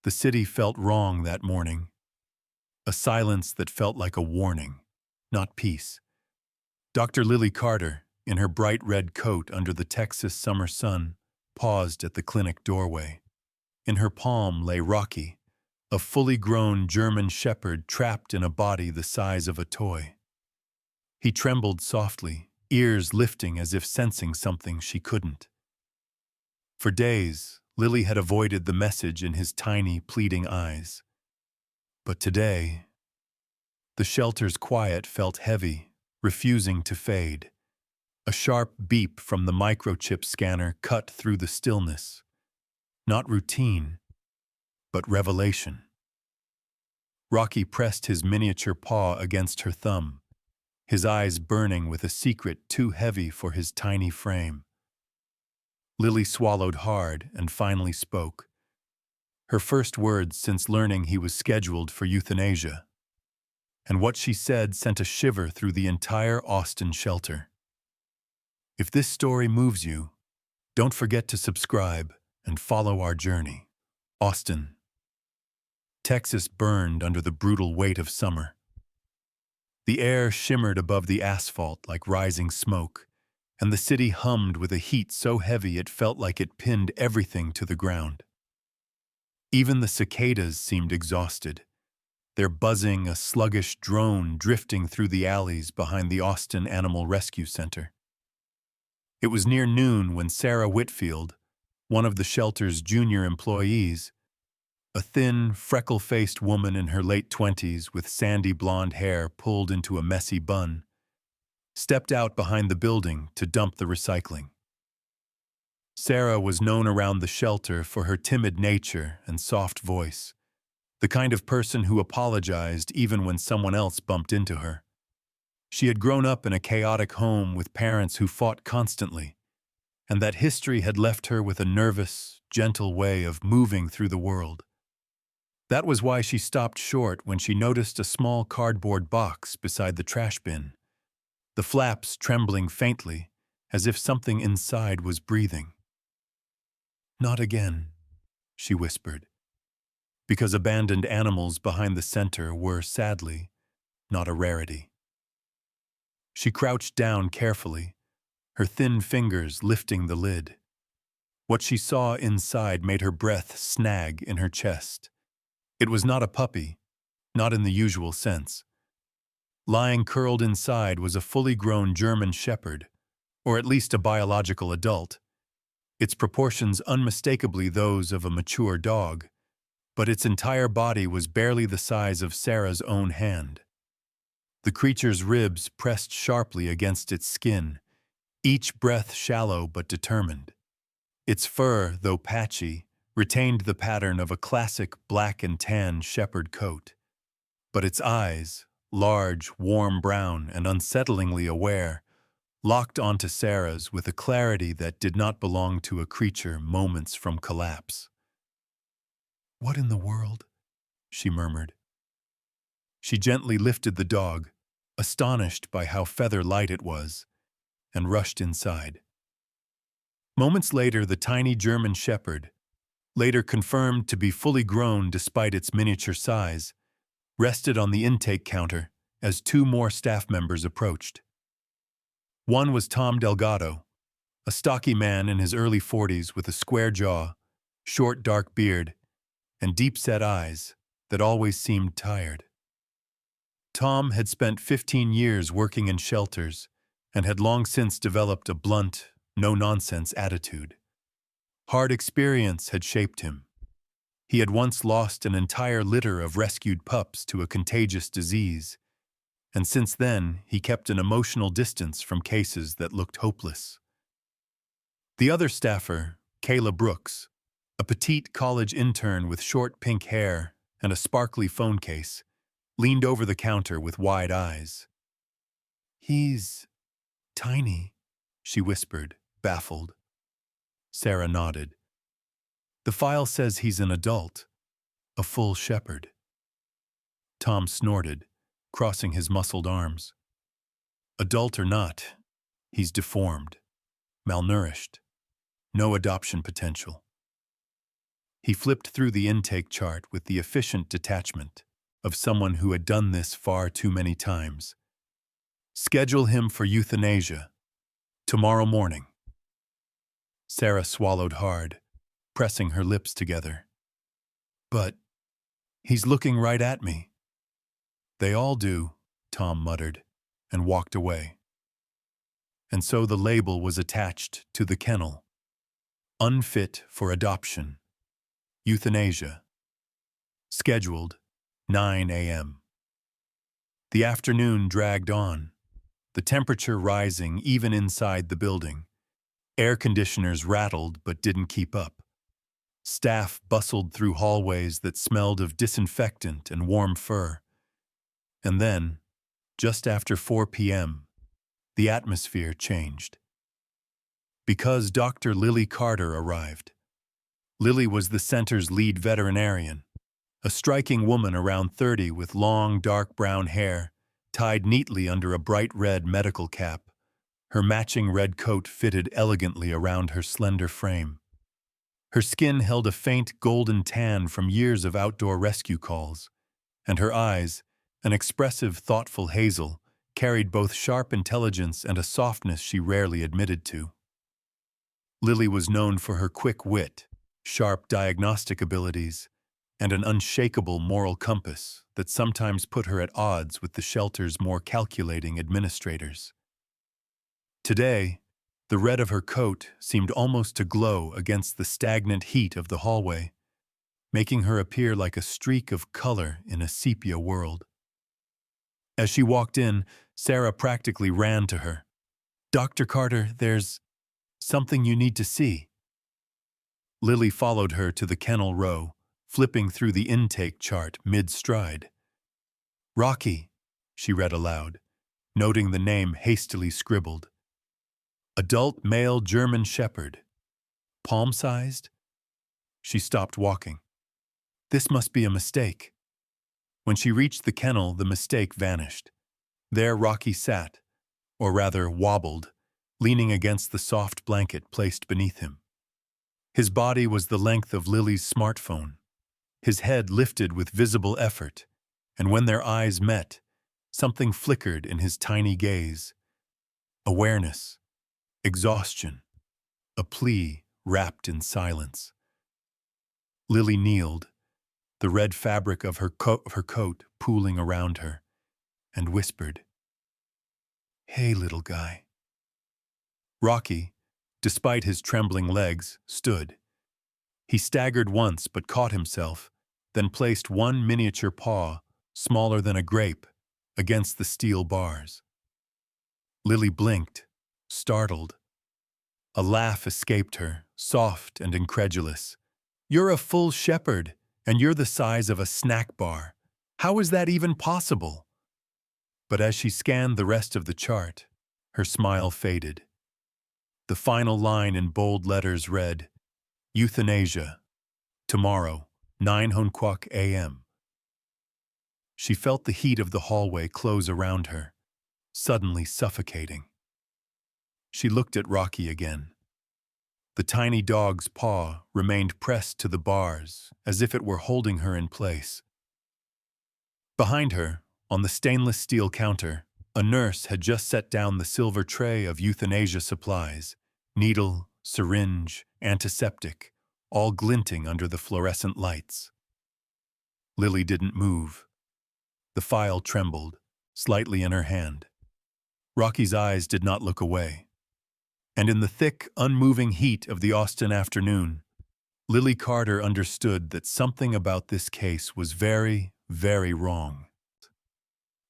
The city felt wrong that morning, a silence that felt like a warning, not peace. Dr. Lily Carter, in her bright red coat under the Texas summer sun, paused at the clinic doorway. In her palm lay Rocky, a fully grown German shepherd trapped in a body the size of a toy. He trembled softly, ears lifting as if sensing something she couldn't. For days, Lily had avoided the message in his tiny, pleading eyes. But today, the shelter's quiet felt heavy, refusing to fade. A sharp beep from the microchip scanner cut through the stillness. Not routine, but revelation. Rocky pressed his miniature paw against her thumb, his eyes burning with a secret too heavy for his tiny frame. Lily swallowed hard and finally spoke. Her first words since learning he was scheduled for euthanasia. And what she said sent a shiver through the entire Austin shelter. If this story moves you, don't forget to subscribe and follow our journey. Austin. Texas burned under the brutal weight of summer. The air shimmered above the asphalt like rising smoke, and the city hummed with a heat so heavy it felt like it pinned everything to the ground. Even the cicadas seemed exhausted, their buzzing a sluggish drone drifting through the alleys behind the Austin Animal Rescue Center. It was near noon when Sarah Whitfield, one of the shelter's junior employees, a thin, freckle-faced woman in her late 20s with sandy blonde hair pulled into a messy bun, stepped out behind the building to dump the recycling. Sarah was known around the shelter for her timid nature and soft voice, the kind of person who apologized even when someone else bumped into her. She had grown up in a chaotic home with parents who fought constantly, and that history had left her with a nervous, gentle way of moving through the world. That was why she stopped short when she noticed a small cardboard box beside the trash bin, the flaps trembling faintly, as if something inside was breathing. "Not again," she whispered, because abandoned animals behind the center were, sadly, not a rarity. She crouched down carefully, her thin fingers lifting the lid. What she saw inside made her breath snag in her chest. It was not a puppy, not in the usual sense. Lying curled inside was a fully grown German shepherd, or at least a biological adult, its proportions unmistakably those of a mature dog, but its entire body was barely the size of Sarah's own hand. The creature's ribs pressed sharply against its skin, each breath shallow but determined. Its fur, though patchy, retained the pattern of a classic black and tan shepherd coat. But its eyes, large, warm brown, and unsettlingly aware, locked onto Sarah's with a clarity that did not belong to a creature moments from collapse. "What in the world?" she murmured. She gently lifted the dog, astonished by how feather-light it was, and rushed inside. Moments later, the tiny German shepherd, later confirmed to be fully grown despite its miniature size, rested on the intake counter as two more staff members approached. One was Tom Delgado, a stocky man in his early 40s with a square jaw, short dark beard, and deep-set eyes that always seemed tired. Tom had spent 15 years working in shelters and had long since developed a blunt, no-nonsense attitude. Hard experience had shaped him. He had once lost an entire litter of rescued pups to a contagious disease, and since then he kept an emotional distance from cases that looked hopeless. The other staffer, Kayla Brooks, a petite college intern with short pink hair and a sparkly phone case, leaned over the counter with wide eyes. "He's tiny," she whispered, baffled. Sarah nodded. "The file says he's an adult, a full shepherd." Tom snorted, crossing his muscled arms. "Adult or not, he's deformed, malnourished, no adoption potential." He flipped through the intake chart with the efficient detachment of someone who had done this far too many times. Schedule him for euthanasia. Tomorrow morning. Sarah swallowed hard, pressing her lips together. But he's looking right at me. They all do, Tom muttered, and walked away. And so the label was attached to the kennel. Unfit for adoption. Euthanasia. Scheduled 9 a.m. The afternoon dragged on, the temperature rising even inside the building. Air conditioners rattled but didn't keep up. Staff bustled through hallways that smelled of disinfectant and warm fur. And then, just after 4 p.m., the atmosphere changed. Because Dr. Lily Carter arrived. Lily was the center's lead veterinarian, a striking woman around 30 with long, dark brown hair, tied neatly under a bright red medical cap. Her matching red coat fitted elegantly around her slender frame. Her skin held a faint golden tan from years of outdoor rescue calls, and her eyes, an expressive, thoughtful hazel, carried both sharp intelligence and a softness she rarely admitted to. Lily was known for her quick wit, sharp diagnostic abilities, and an unshakable moral compass that sometimes put her at odds with the shelter's more calculating administrators. Today, the red of her coat seemed almost to glow against the stagnant heat of the hallway, making her appear like a streak of color in a sepia world. As she walked in, Sarah practically ran to her. "Dr. Carter, there's something you need to see." Lily followed her to the kennel row, flipping through the intake chart mid-stride. "Rocky," she read aloud, noting the name hastily scribbled. "Adult male German shepherd. Palm-sized?" She stopped walking. This must be a mistake. When she reached the kennel, the mistake vanished. There Rocky sat, or rather wobbled, leaning against the soft blanket placed beneath him. His body was the length of Lily's smartphone, his head lifted with visible effort, and when their eyes met, something flickered in his tiny gaze. Awareness, exhaustion, a plea wrapped in silence. Lily kneeled, the red fabric of her coat pooling around her, and whispered, "Hey, little guy." Rocky, despite his trembling legs, stood. He staggered once but caught himself, then placed one miniature paw, smaller than a grape, against the steel bars. Lily blinked, startled. A laugh escaped her, soft and incredulous. "You're a full shepherd, and you're the size of a snack bar. How is that even possible?" But as she scanned the rest of the chart, her smile faded. The final line in bold letters read, "Euthanasia. Tomorrow, 9 a.m." She felt the heat of the hallway close around her, suddenly suffocating. She looked at Rocky again. The tiny dog's paw remained pressed to the bars, as if it were holding her in place. Behind her, on the stainless steel counter, a nurse had just set down the silver tray of euthanasia supplies, needle, syringe, antiseptic, all glinting under the fluorescent lights. Lily didn't move. The file trembled, slightly in her hand. Rocky's eyes did not look away. And in the thick, unmoving heat of the Austin afternoon, Lily Carter understood that something about this case was very, very wrong.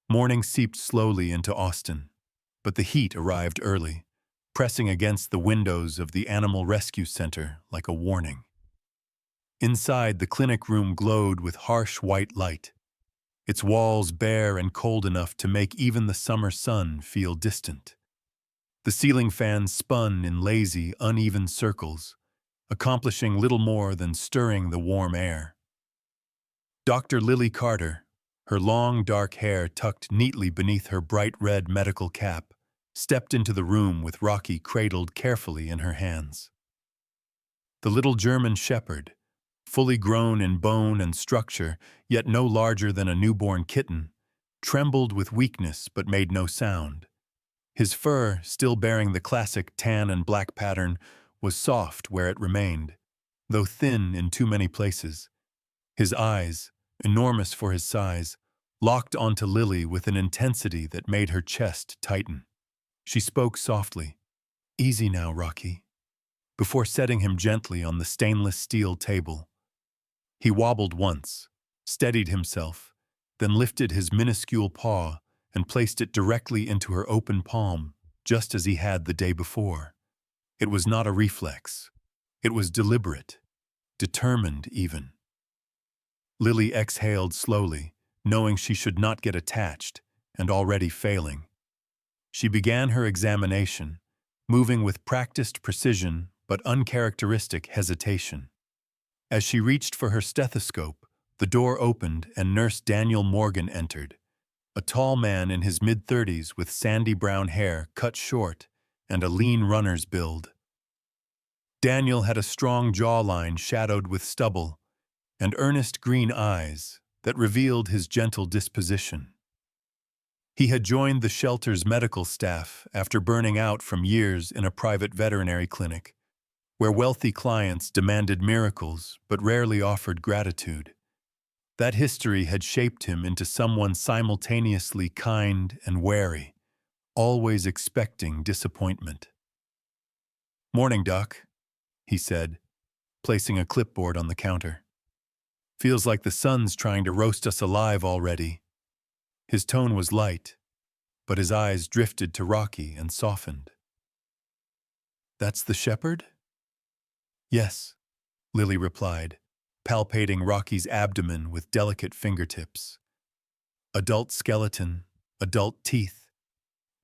Morning seeped slowly into Austin, but the heat arrived early, pressing against the windows of the Animal Rescue Center like a warning. Inside, the clinic room glowed with harsh white light, its walls bare and cold enough to make even the summer sun feel distant. The ceiling fans spun in lazy, uneven circles, accomplishing little more than stirring the warm air. Dr. Lily Carter, her long, dark hair tucked neatly beneath her bright red medical cap, stepped into the room with Rocky cradled carefully in her hands. The little German shepherd, fully grown in bone and structure, yet no larger than a newborn kitten, trembled with weakness but made no sound. His fur, still bearing the classic tan and black pattern, was soft where it remained, though thin in too many places. His eyes, enormous for his size, locked onto Lily with an intensity that made her chest tighten. She spoke softly, "Easy now, Rocky," before setting him gently on the stainless steel table. He wobbled once, steadied himself, then lifted his minuscule paw and placed it directly into her open palm, just as he had the day before. It was not a reflex. It was deliberate, determined even. Lily exhaled slowly, knowing she should not get attached, and already failing. She began her examination, moving with practiced precision but uncharacteristic hesitation. As she reached for her stethoscope, the door opened and Nurse Daniel Morgan entered, a tall man in his mid-30s with sandy brown hair cut short and a lean runner's build. Daniel had a strong jawline shadowed with stubble and earnest green eyes that revealed his gentle disposition. He had joined the shelter's medical staff after burning out from years in a private veterinary clinic, where wealthy clients demanded miracles but rarely offered gratitude. That history had shaped him into someone simultaneously kind and wary, always expecting disappointment. "Morning, Doc," he said, placing a clipboard on the counter. "Feels like the sun's trying to roast us alive already." His tone was light, but his eyes drifted to Rocky and softened. "That's the shepherd?" "Yes," Lily replied, palpating Rocky's abdomen with delicate fingertips. Adult skeleton, adult teeth.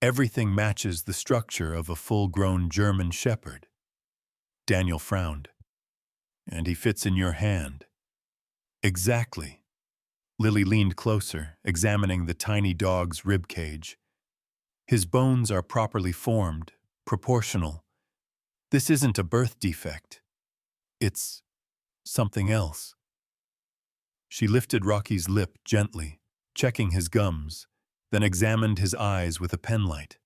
Everything matches the structure of a full-grown German shepherd. Daniel frowned. "And he fits in your hand." "Exactly." Lily leaned closer, examining the tiny dog's rib cage. "His bones are properly formed, proportional. This isn't a birth defect. It's something else." She lifted Rocky's lip gently, checking his gums, then examined his eyes with a penlight.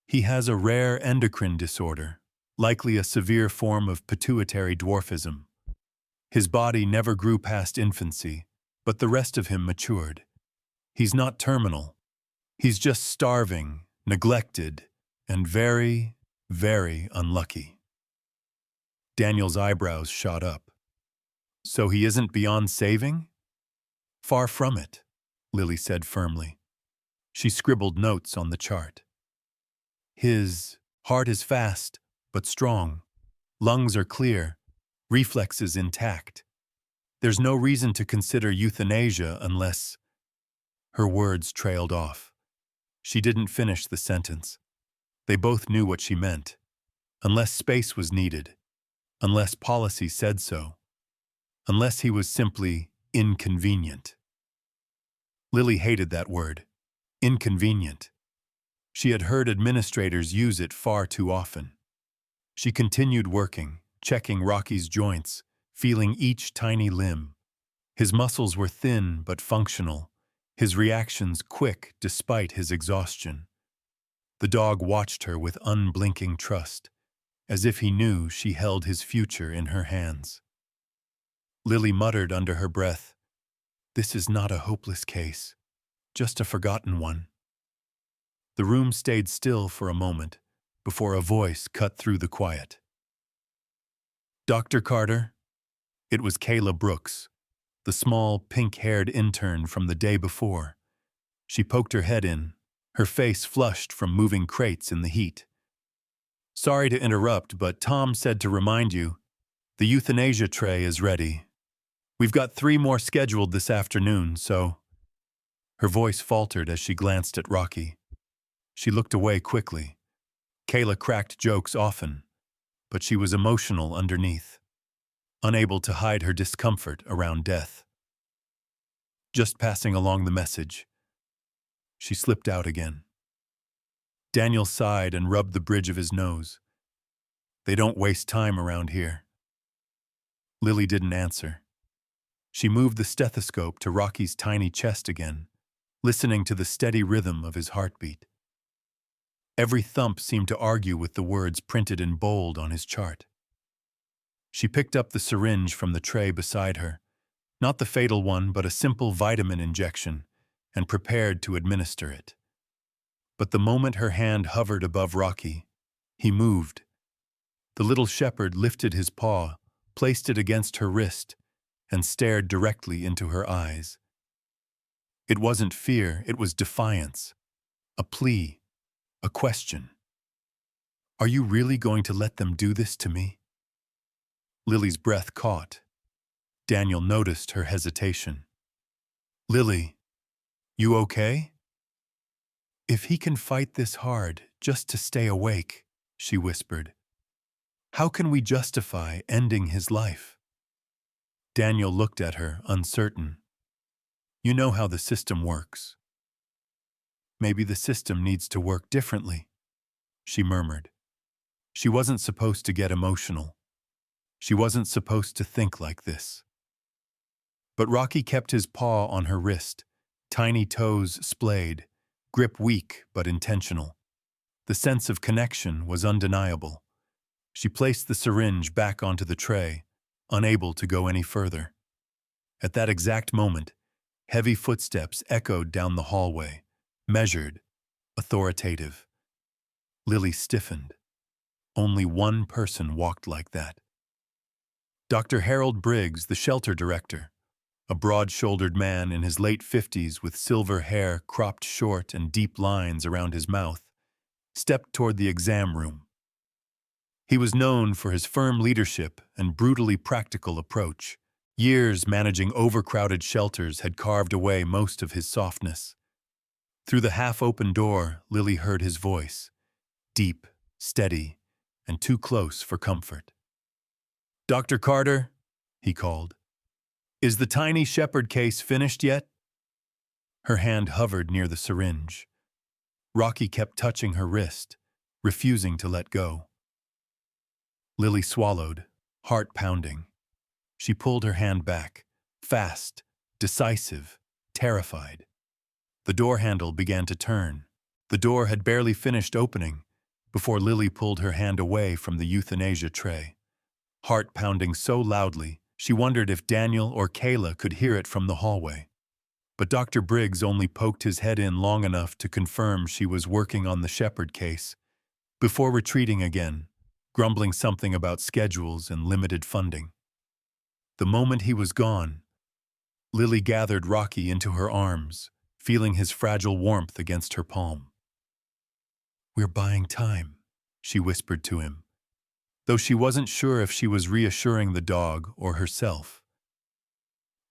"He has a rare endocrine disorder, likely a severe form of pituitary dwarfism. His body never grew past infancy, but the rest of him matured. He's not terminal. He's just starving, neglected, and very, very unlucky." Daniel's eyebrows shot up. "So he isn't beyond saving?" "Far from it," Lily said firmly. She scribbled notes on the chart. "His heart is fast, but strong. Lungs are clear, reflexes intact. There's no reason to consider euthanasia unless—" Her words trailed off. She didn't finish the sentence. They both knew what she meant. Unless space was needed. Unless policy said so. Unless he was simply inconvenient. Lily hated that word. Inconvenient. She had heard administrators use it far too often. She continued working, checking Rocky's joints, feeling each tiny limb. His muscles were thin but functional, his reactions quick despite his exhaustion. The dog watched her with unblinking trust, as if he knew she held his future in her hands. Lily muttered under her breath, "This is not a hopeless case, just a forgotten one." The room stayed still for a moment before a voice cut through the quiet. "Dr. Carter?" It was Kayla Brooks, the small, pink-haired intern from the day before. She poked her head in, her face flushed from moving crates in the heat. "Sorry to interrupt, but Tom said to remind you, the euthanasia tray is ready. We've got 3 more scheduled this afternoon, so—" Her voice faltered as she glanced at Rocky. She looked away quickly. Kayla cracked jokes often, but she was emotional underneath, unable to hide her discomfort around death. "Just passing along the message." She slipped out again. Daniel sighed and rubbed the bridge of his nose. "They don't waste time around here." Lily didn't answer. She moved the stethoscope to Rocky's tiny chest again, listening to the steady rhythm of his heartbeat. Every thump seemed to argue with the words printed in bold on his chart. She picked up the syringe from the tray beside her, not the fatal one, but a simple vitamin injection, and prepared to administer it. But the moment her hand hovered above Rocky, he moved. The little shepherd lifted his paw, placed it against her wrist, and stared directly into her eyes. It wasn't fear, it was defiance, a plea, a question. Are you really going to let them do this to me? Lily's breath caught. Daniel noticed her hesitation. Lily, you okay? If he can fight this hard just to stay awake, she whispered, how can we justify ending his life? Daniel looked at her, uncertain. You know how the system works. Maybe the system needs to work differently, she murmured. She wasn't supposed to get emotional. She wasn't supposed to think like this. But Rocky kept his paw on her wrist, tiny toes splayed, grip weak but intentional. The sense of connection was undeniable. She placed the syringe back onto the tray, unable to go any further. At that exact moment, heavy footsteps echoed down the hallway, measured, authoritative. Lily stiffened. Only one person walked like that. Dr. Harold Briggs, the shelter director, a broad-shouldered man in his late 50s with silver hair cropped short and deep lines around his mouth, stepped toward the exam room. He was known for his firm leadership and brutally practical approach. Years managing overcrowded shelters had carved away most of his softness. Through the half-open door, Lily heard his voice, deep, steady, and too close for comfort. Dr. Carter, he called, is the tiny shepherd case finished yet? Her hand hovered near the syringe. Rocky kept touching her wrist, refusing to let go. Lily swallowed, heart pounding. She pulled her hand back, fast, decisive, terrified. The door handle began to turn. The door had barely finished opening before Lily pulled her hand away from the euthanasia tray. Heart pounding so loudly, she wondered if Daniel or Kayla could hear it from the hallway. But Dr. Briggs only poked his head in long enough to confirm she was working on the shepherd case, before retreating again, grumbling something about schedules and limited funding. The moment he was gone, Lily gathered Rocky into her arms, feeling his fragile warmth against her palm. We're buying time, she whispered to him, though she wasn't sure if she was reassuring the dog or herself.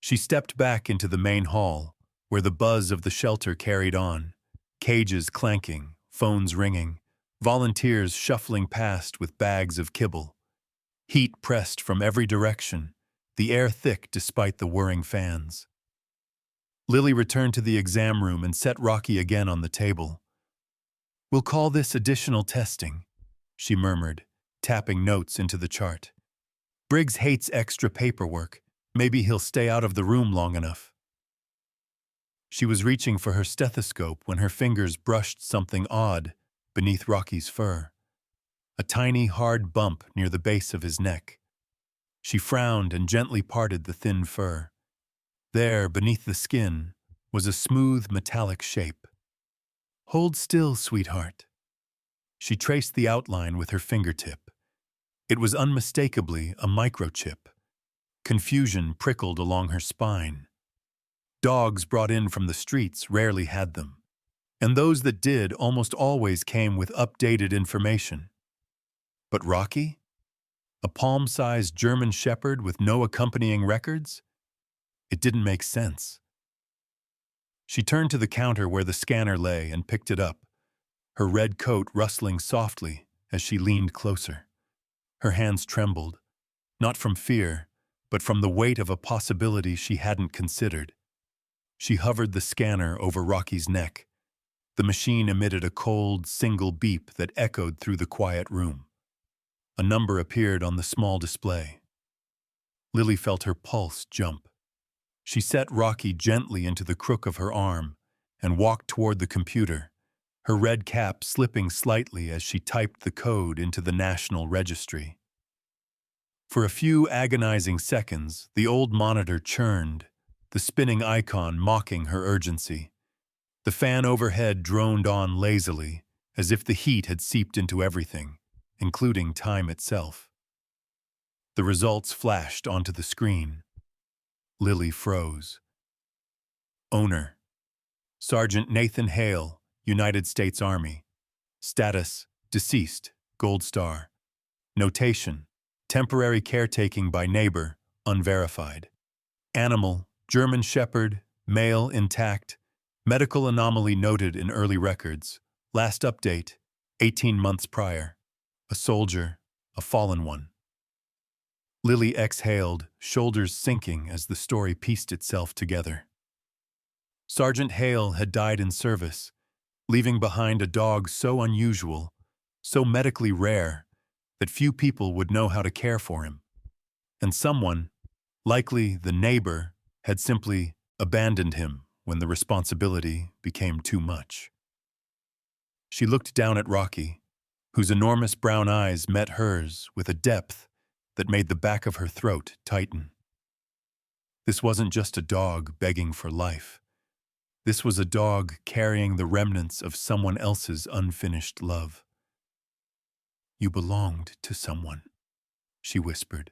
She stepped back into the main hall, where the buzz of the shelter carried on, cages clanking, phones ringing, volunteers shuffling past with bags of kibble. Heat pressed from every direction, the air thick despite the whirring fans. Lily returned to the exam room and set Rocky again on the table. We'll call this additional testing, she murmured, tapping notes into the chart. Briggs hates extra paperwork. Maybe he'll stay out of the room long enough. She was reaching for her stethoscope when her fingers brushed something odd beneath Rocky's fur. A tiny, hard bump near the base of his neck. She frowned and gently parted the thin fur. There, beneath the skin, was a smooth, metallic shape. Hold still, sweetheart. She traced the outline with her fingertip. It was unmistakably a microchip. Confusion prickled along her spine. Dogs brought in from the streets rarely had them, and those that did almost always came with updated information. But Rocky? A palm-sized German shepherd with no accompanying records? It didn't make sense. She turned to the counter where the scanner lay and picked it up, her red coat rustling softly as she leaned closer. Her hands trembled, not from fear, but from the weight of a possibility she hadn't considered. She hovered the scanner over Rocky's neck. The machine emitted a cold, single beep that echoed through the quiet room. A number appeared on the small display. Lily felt her pulse jump. She set Rocky gently into the crook of her arm and walked toward the computer, her red cap slipping slightly as she typed the code into the National Registry. For a few agonizing seconds, the old monitor churned, the spinning icon mocking her urgency. The fan overhead droned on lazily, as if the heat had seeped into everything, including time itself. The results flashed onto the screen. Lily froze. Owner: Sergeant Nathan Hale, United States Army. Status: deceased, Gold Star. Notation: temporary caretaking by neighbor, unverified. Animal: German Shepherd, male intact. Medical anomaly noted in early records. Last update: 18 months prior. A soldier, a fallen one. Lily exhaled, shoulders sinking as the story pieced itself together. Sergeant Hale had died in service, leaving behind a dog so unusual, so medically rare, that few people would know how to care for him. And someone, likely the neighbor, had simply abandoned him when the responsibility became too much. She looked down at Rocky, whose enormous brown eyes met hers with a depth that made the back of her throat tighten. This wasn't just a dog begging for life. This was a dog carrying the remnants of someone else's unfinished love. "You belonged to someone," she whispered,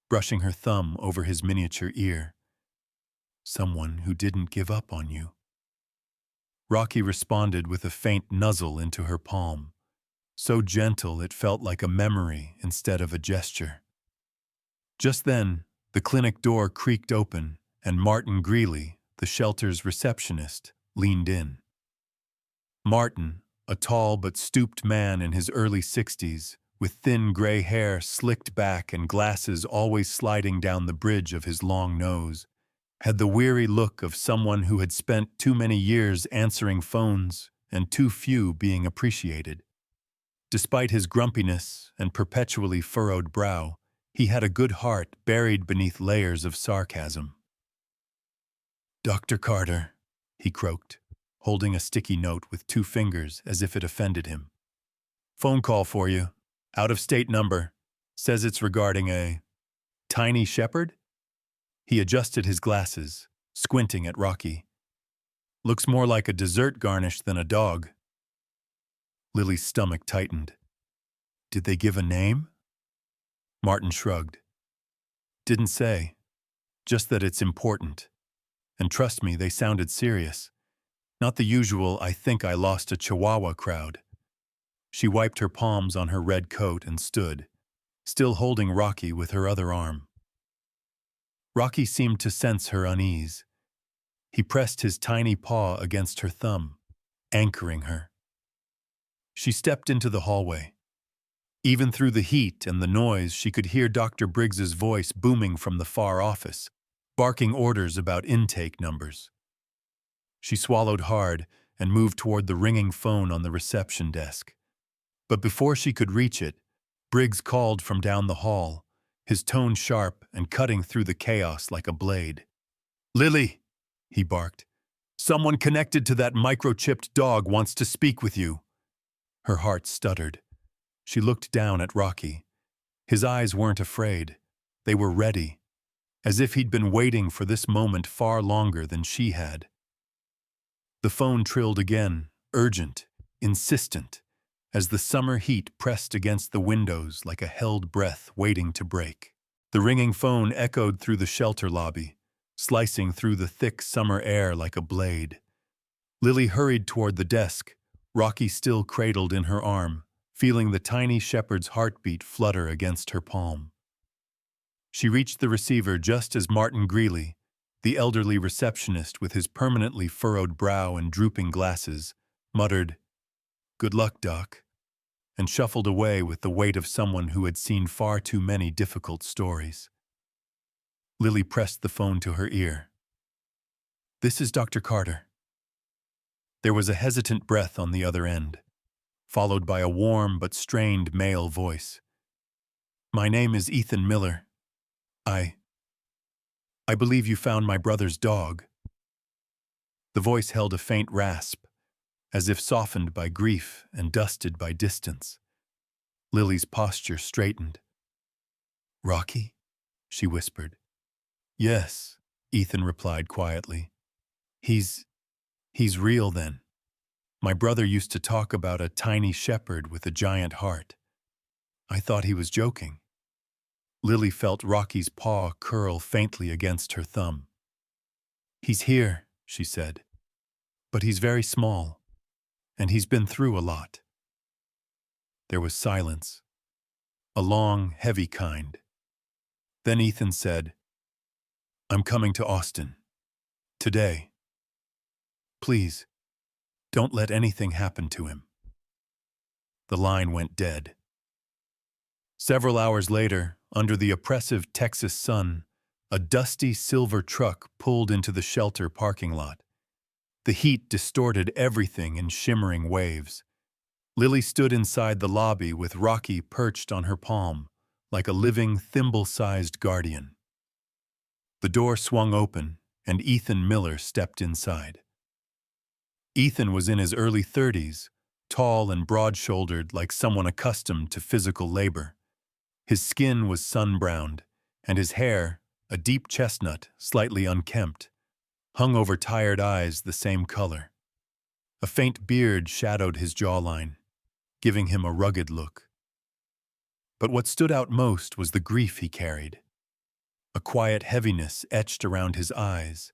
brushing her thumb over his miniature ear. "Someone who didn't give up on you." Rocky responded with a faint nuzzle into her palm, so gentle it felt like a memory instead of a gesture. Just then, the clinic door creaked open, and Martin Greeley, the shelter's receptionist, leaned in. Martin, a tall but stooped man in his early 60s, with thin gray hair slicked back and glasses always sliding down the bridge of his long nose, had the weary look of someone who had spent too many years answering phones and too few being appreciated. Despite his grumpiness and perpetually furrowed brow, he had a good heart buried beneath layers of sarcasm. "Dr. Carter," he croaked, holding a sticky note with 2 fingers as if it offended him. "Phone call for you. Out-of-state number. Says it's regarding a tiny shepherd?" He adjusted his glasses, squinting at Rocky. "Looks more like a dessert garnish than a dog." Lily's stomach tightened. "Did they give a name?" Martin shrugged. "Didn't say. Just that it's important. And trust me, they sounded serious. Not the usual 'I think I lost a Chihuahua' crowd." She wiped her palms on her red coat and stood, still holding Rocky with her other arm. Rocky seemed to sense her unease. He pressed his tiny paw against her thumb, anchoring her. She stepped into the hallway. Even through the heat and the noise, she could hear Dr. Briggs's voice booming from the far office, barking orders about intake numbers. She swallowed hard and moved toward the ringing phone on the reception desk. But before she could reach it, Briggs called from down the hall, his tone sharp and cutting through the chaos like a blade. "Lily," he barked, "someone connected to that microchipped dog wants to speak with you." Her heart stuttered. She looked down at Rocky. His eyes weren't afraid. They were ready, as if he'd been waiting for this moment far longer than she had. The phone trilled again, urgent, insistent, as the summer heat pressed against the windows like a held breath waiting to break. The ringing phone echoed through the shelter lobby, slicing through the thick summer air like a blade. Lily hurried toward the desk, Rocky still cradled in her arm, feeling the tiny shepherd's heartbeat flutter against her palm. She reached the receiver just as Martin Greeley, the elderly receptionist with his permanently furrowed brow and drooping glasses, muttered, "Good luck, Doc," and shuffled away with the weight of someone who had seen far too many difficult stories. Lily pressed the phone to her ear. "This is Dr. Carter." There was a hesitant breath on the other end, followed by a warm but strained male voice. "My name is Ethan Miller. I I believe you found my brother's dog. The voice held a faint rasp, as if softened by grief and dusted by distance. Lily's posture straightened. Rocky? She whispered. Yes, Ethan replied quietly. He's real then. My brother used to talk about a tiny shepherd with a giant heart. I thought he was joking. Lily felt Rocky's paw curl faintly against her thumb. He's here, she said. But he's very small, and he's been through a lot. There was silence, a long, heavy kind. Then Ethan said, I'm coming to Austin. Today. Please, don't let anything happen to him. The line went dead. Several hours later, under the oppressive Texas sun, a dusty silver truck pulled into the shelter parking lot. The heat distorted everything in shimmering waves. Lily stood inside the lobby with Rocky perched on her palm, like a living, thimble-sized guardian. The door swung open, and Ethan Miller stepped inside. Ethan was in his early 30s, tall and broad-shouldered like someone accustomed to physical labor. His skin was sun-browned, and his hair, a deep chestnut, slightly unkempt, hung over tired eyes the same color. A faint beard shadowed his jawline, giving him a rugged look. But what stood out most was the grief he carried. A quiet heaviness etched around his eyes,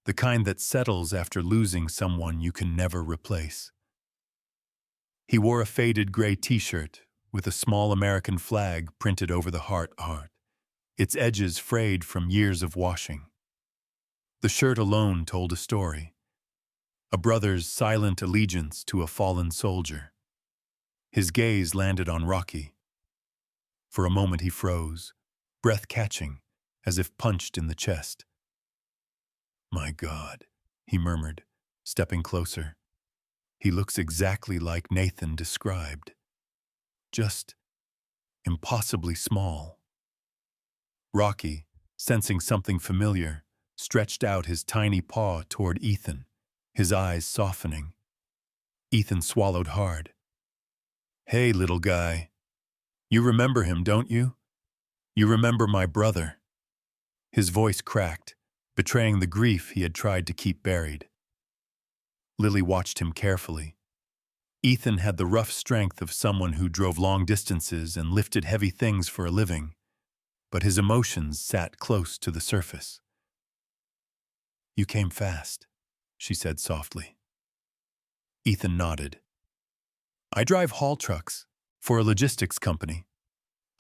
the kind that settles after losing someone you can never replace. He wore a faded gray t-shirt with a small American flag printed over the heart, its edges frayed from years of washing. The shirt alone told a story, a brother's silent allegiance to a fallen soldier. His gaze landed on Rocky. For a moment he froze, breath catching, as if punched in the chest. My God, he murmured, stepping closer. He looks exactly like Nathan described. Just impossibly small. Rocky, sensing something familiar, stretched out his tiny paw toward Ethan, his eyes softening. Ethan swallowed hard. Hey, little guy. You remember him, don't you? You remember my brother. His voice cracked, betraying the grief he had tried to keep buried. Lily watched him carefully. Ethan had the rough strength of someone who drove long distances and lifted heavy things for a living, but his emotions sat close to the surface. You came fast, she said softly. Ethan nodded. I drive haul trucks for a logistics company.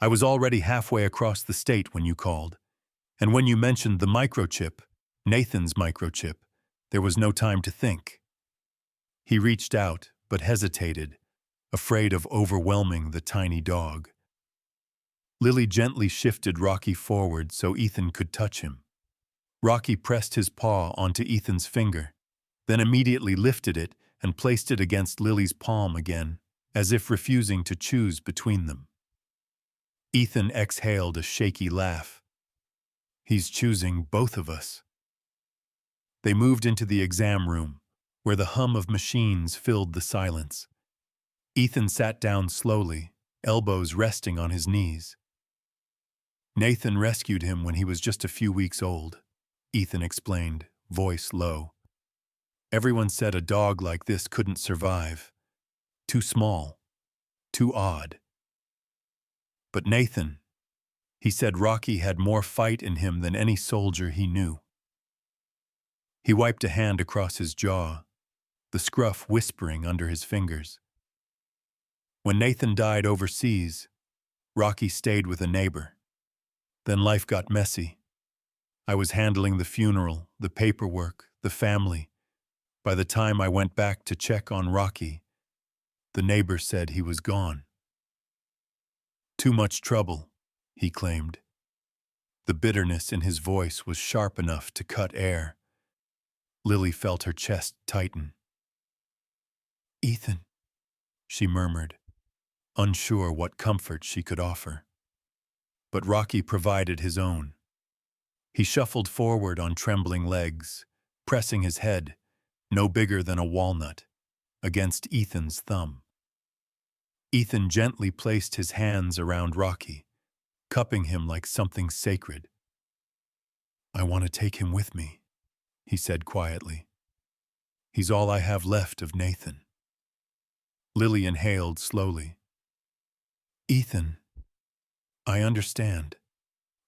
I was already halfway across the state when you called, and when you mentioned the microchip, Nathan's microchip, there was no time to think. He reached out, but hesitated, afraid of overwhelming the tiny dog. Lily gently shifted Rocky forward so Ethan could touch him. Rocky pressed his paw onto Ethan's finger, then immediately lifted it and placed it against Lily's palm again, as if refusing to choose between them. Ethan exhaled a shaky laugh. He's choosing both of us. They moved into the exam room, where the hum of machines filled the silence. Ethan sat down slowly, elbows resting on his knees. Nathan rescued him when he was just a few weeks old, Ethan explained, voice low. Everyone said a dog like this couldn't survive. Too small. Too odd. But Nathan, he said Rocky had more fight in him than any soldier he knew. He wiped a hand across his jaw, the scruff whispering under his fingers. When Nathan died overseas, Rocky stayed with a neighbor. Then life got messy. I was handling the funeral, the paperwork, the family. By the time I went back to check on Rocky, the neighbor said he was gone. Too much trouble, he claimed. The bitterness in his voice was sharp enough to cut air. Lily felt her chest tighten. Ethan, she murmured, unsure what comfort she could offer. But Rocky provided his own. He shuffled forward on trembling legs, pressing his head, no bigger than a walnut, against Ethan's thumb. Ethan gently placed his hands around Rocky, cupping him like something sacred. "I want to take him with me," he said quietly. "He's all I have left of Nathan." Lily inhaled slowly. "Ethan, I understand.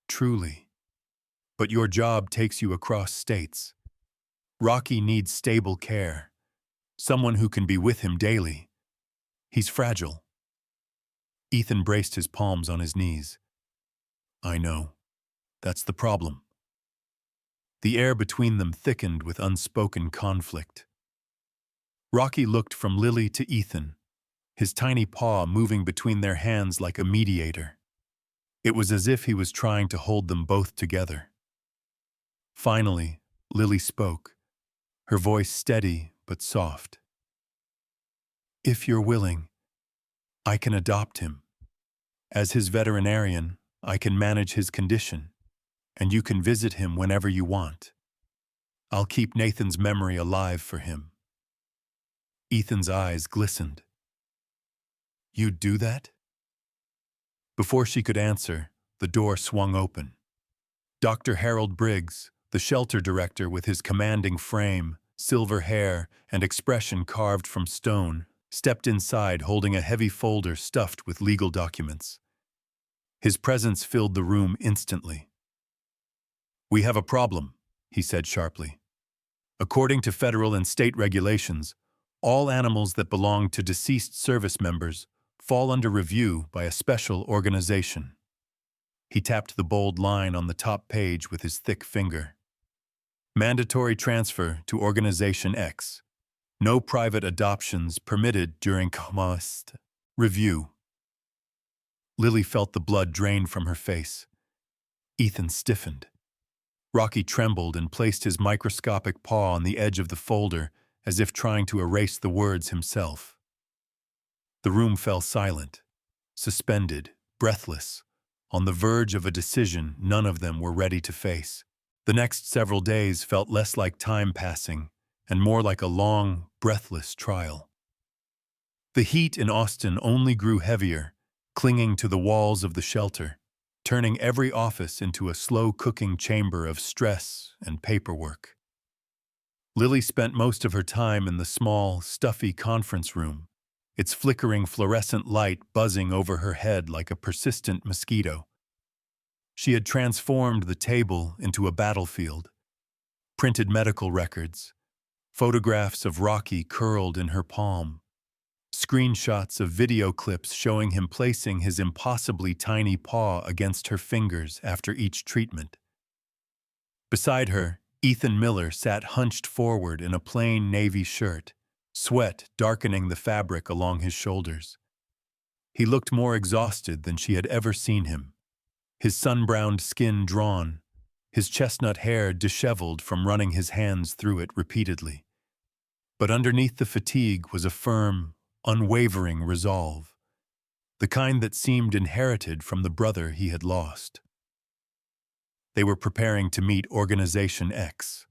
Truly. But your job takes you across states. Rocky needs stable care. Someone who can be with him daily. He's fragile." Ethan braced his palms on his knees. "I know. That's the problem." The air between them thickened with unspoken conflict. Rocky looked from Lily to Ethan, his tiny paw moving between their hands like a mediator. It was as if he was trying to hold them both together. Finally, Lily spoke, her voice steady but soft. "If you're willing, I can adopt him. As his veterinarian, I can manage his condition, and you can visit him whenever you want. I'll keep Nathan's memory alive for him." Ethan's eyes glistened. "You'd do that?" Before she could answer, the door swung open. Dr. Harold Briggs, the shelter director with his commanding frame, silver hair, and expression carved from stone, stepped inside holding a heavy folder stuffed with legal documents. His presence filled the room instantly. "We have a problem," he said sharply. "According to federal and state regulations, all animals that belong to deceased service members fall under review by a special organization." He tapped the bold line on the top page with his thick finger. "Mandatory transfer to Organization X. No private adoptions permitted during COMAST review." Lily felt the blood drain from her face. Ethan stiffened. Rocky trembled and placed his microscopic paw on the edge of the folder as if trying to erase the words himself. The room fell silent, suspended, breathless, on the verge of a decision none of them were ready to face. The next several days felt less like time passing and more like a long, breathless trial. The heat in Austin only grew heavier, clinging to the walls of the shelter, turning every office into a slow-cooking chamber of stress and paperwork. Lily spent most of her time in the small, stuffy conference room, its flickering fluorescent light buzzing over her head like a persistent mosquito. She had transformed the table into a battlefield. Printed medical records, photographs of Rocky curled in her palm, screenshots of video clips showing him placing his impossibly tiny paw against her fingers after each treatment. Beside her, Ethan Miller sat hunched forward in a plain navy shirt, sweat darkening the fabric along his shoulders. He looked more exhausted than she had ever seen him, his sun-browned skin drawn, his chestnut hair disheveled from running his hands through it repeatedly. But underneath the fatigue was a firm, unwavering resolve, the kind that seemed inherited from the brother he had lost. They were preparing to meet Organization X.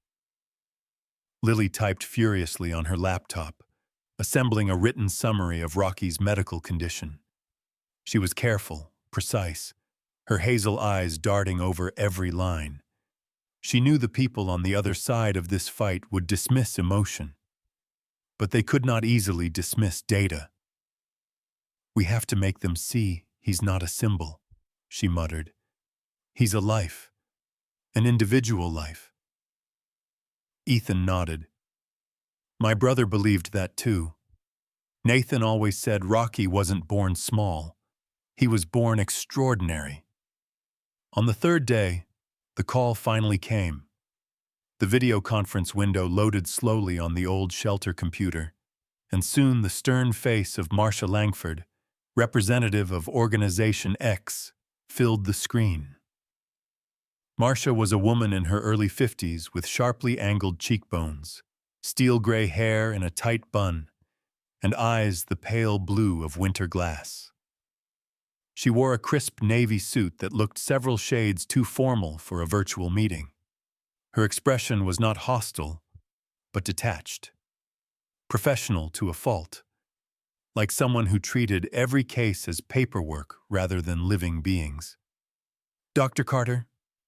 Lily typed furiously on her laptop, assembling a written summary of Rocky's medical condition. She was careful, precise, her hazel eyes darting over every line. She knew the people on the other side of this fight would dismiss emotion, but they could not easily dismiss data. "We have to make them see he's not a symbol," she muttered. "He's a life, an individual life." Ethan nodded. "My brother believed that too. Nathan always said Rocky wasn't born small. He was born extraordinary." On the third day, the call finally came. The video conference window loaded slowly on the old shelter computer, and soon the stern face of Marcia Langford, representative of Organization X, filled the screen. Marcia was a woman in her early 50s with sharply angled cheekbones, steel-gray hair in a tight bun, and eyes the pale blue of winter glass. She wore a crisp navy suit that looked several shades too formal for a virtual meeting. Her expression was not hostile, but detached. Professional to a fault. Like someone who treated every case as paperwork rather than living beings. "Dr. Carter,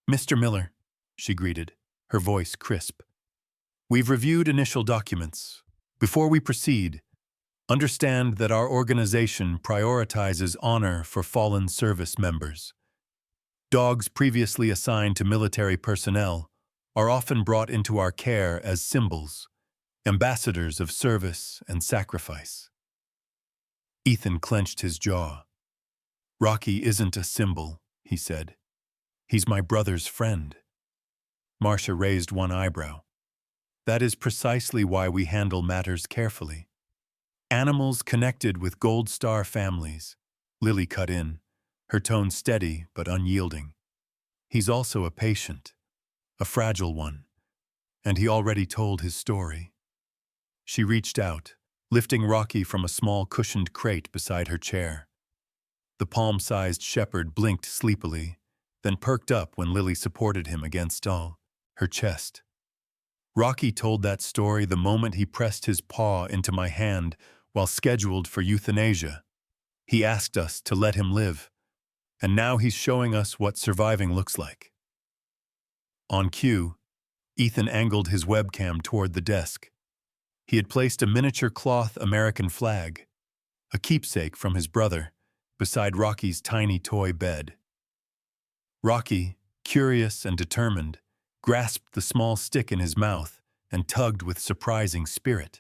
Mr. Miller," she greeted, her voice crisp. "We've reviewed initial documents. Before we proceed, understand that our organization prioritizes honor for fallen service members. Dogs previously assigned to military personnel are often brought into our care as symbols, ambassadors of service and sacrifice." Ethan clenched his jaw. "Rocky isn't a symbol," he said. "He's my brother's friend." Marcia raised one eyebrow. "That is precisely why we handle matters carefully. Animals connected with Gold Star families," Lily cut in, her tone steady but unyielding. "He's also a patient, a fragile one, and he already told his story." She reached out, lifting Rocky from a small cushioned crate beside her chair. The palm-sized shepherd blinked sleepily, then perked up when Lily supported him against her chest. "Rocky told that story the moment he pressed his paw into my hand while scheduled for euthanasia. He asked us to let him live, and now he's showing us what surviving looks like." On cue, Ethan angled his webcam toward the desk. He had placed a miniature cloth American flag, a keepsake from his brother, beside Rocky's tiny toy bed. Rocky, curious and determined, grasped the small stick in his mouth and tugged with surprising spirit.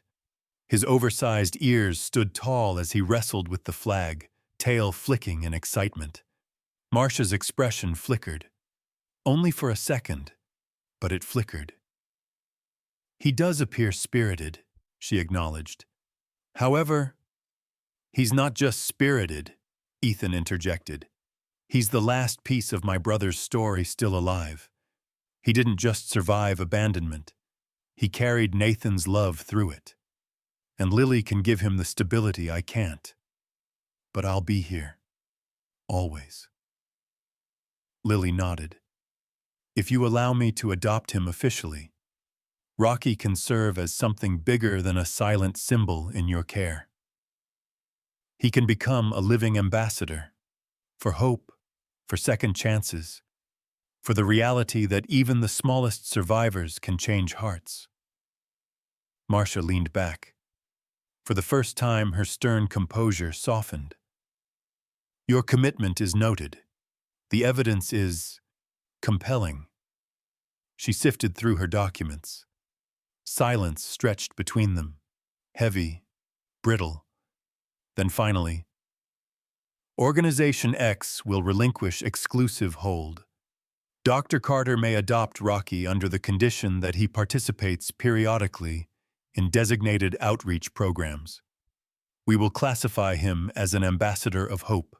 His oversized ears stood tall as he wrestled with the flag, tail flicking in excitement. Marcia's expression flickered. Only for a second, but it flickered. "He does appear spirited," she acknowledged. "However—" "He's not just spirited," Ethan interjected. "He's the last piece of my brother's story still alive. He didn't just survive abandonment. He carried Nathan's love through it. And Lily can give him the stability I can't. But I'll be here. Always." Lily nodded. "If you allow me to adopt him officially, Rocky can serve as something bigger than a silent symbol in your care. He can become a living ambassador for hope, for second chances, for the reality that even the smallest survivors can change hearts." Marcia leaned back. For the first time, her stern composure softened. "Your commitment is noted. The evidence is compelling." She sifted through her documents. Silence stretched between them, heavy, brittle. Then finally, "Organization X will relinquish exclusive hold. Dr. Carter may adopt Rocky under the condition that he participates periodically in designated outreach programs. We will classify him as an ambassador of hope.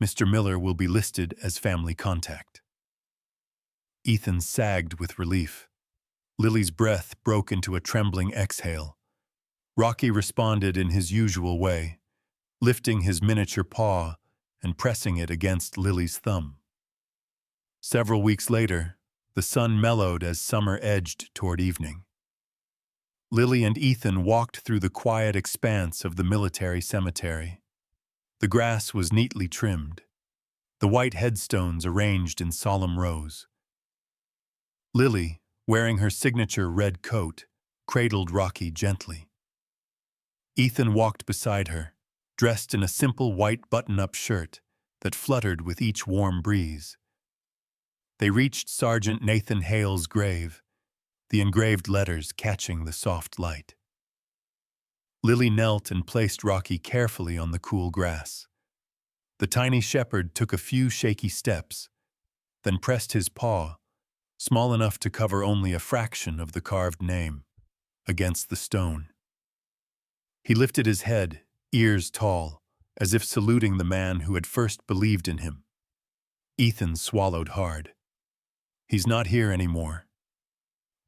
Mr. Miller will be listed as family contact." Ethan sagged with relief. Lily's breath broke into a trembling exhale. Rocky responded in his usual way, lifting his miniature paw and pressing it against Lily's thumb. Several weeks later, the sun mellowed as summer edged toward evening. Lily and Ethan walked through the quiet expanse of the military cemetery. The grass was neatly trimmed, the white headstones arranged in solemn rows. Lily, wearing her signature red coat, cradled Rocky gently. Ethan walked beside her, dressed in a simple white button-up shirt that fluttered with each warm breeze. They reached Sergeant Nathan Hale's grave, the engraved letters catching the soft light. Lily knelt and placed Rocky carefully on the cool grass. The tiny shepherd took a few shaky steps, then pressed his paw, small enough to cover only a fraction of the carved name, against the stone. He lifted his head, ears tall, as if saluting the man who had first believed in him. Ethan swallowed hard. He's not here anymore.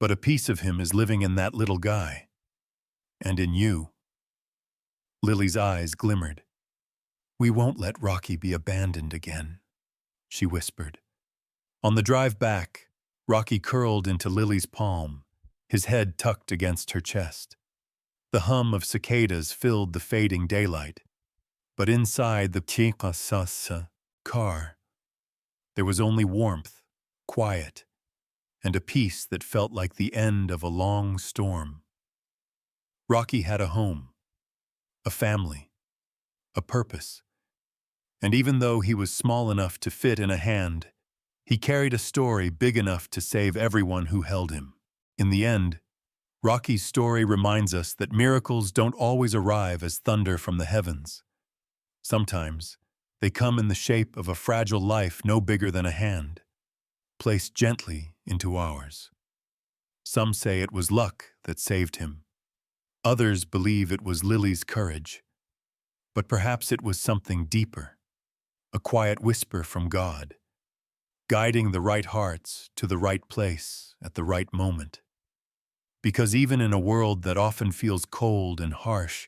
But a piece of him is living in that little guy. And in you. Lily's eyes glimmered. "We won't let Rocky be abandoned again," she whispered. On the drive back, Rocky curled into Lily's palm, his head tucked against her chest. The hum of cicadas filled the fading daylight, but inside the Microchip car, there was only warmth, quiet, and a peace that felt like the end of a long storm. Rocky had a home, a family, a purpose, and even though he was small enough to fit in a hand, he carried a story big enough to save everyone who held him. In the end, Rocky's story reminds us that miracles don't always arrive as thunder from the heavens. Sometimes, they come in the shape of a fragile life no bigger than a hand, placed gently into ours. Some say it was luck that saved him. Others believe it was Lily's courage. But perhaps it was something deeper, a quiet whisper from God, guiding the right hearts to the right place at the right moment. Because even in a world that often feels cold and harsh,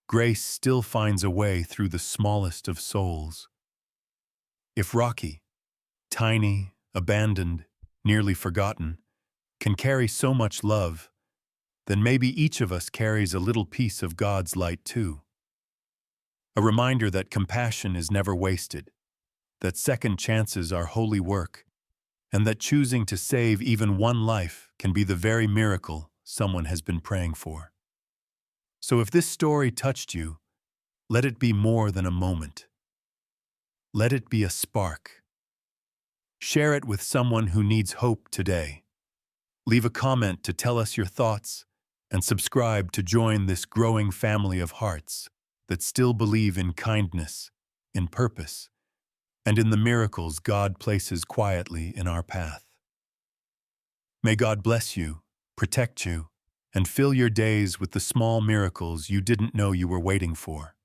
grace still finds a way through the smallest of souls. If Rocky, tiny, abandoned, nearly forgotten, can carry so much love, then maybe each of us carries a little piece of God's light too. A reminder that compassion is never wasted, that second chances are holy work, and that choosing to save even one life can be the very miracle someone has been praying for. So if this story touched you, let it be more than a moment. Let it be a spark. Share it with someone who needs hope today. Leave a comment to tell us your thoughts, and subscribe to join this growing family of hearts that still believe in kindness, in purpose, and in the miracles God places quietly in our path. May God bless you, protect you, and fill your days with the small miracles you didn't know you were waiting for.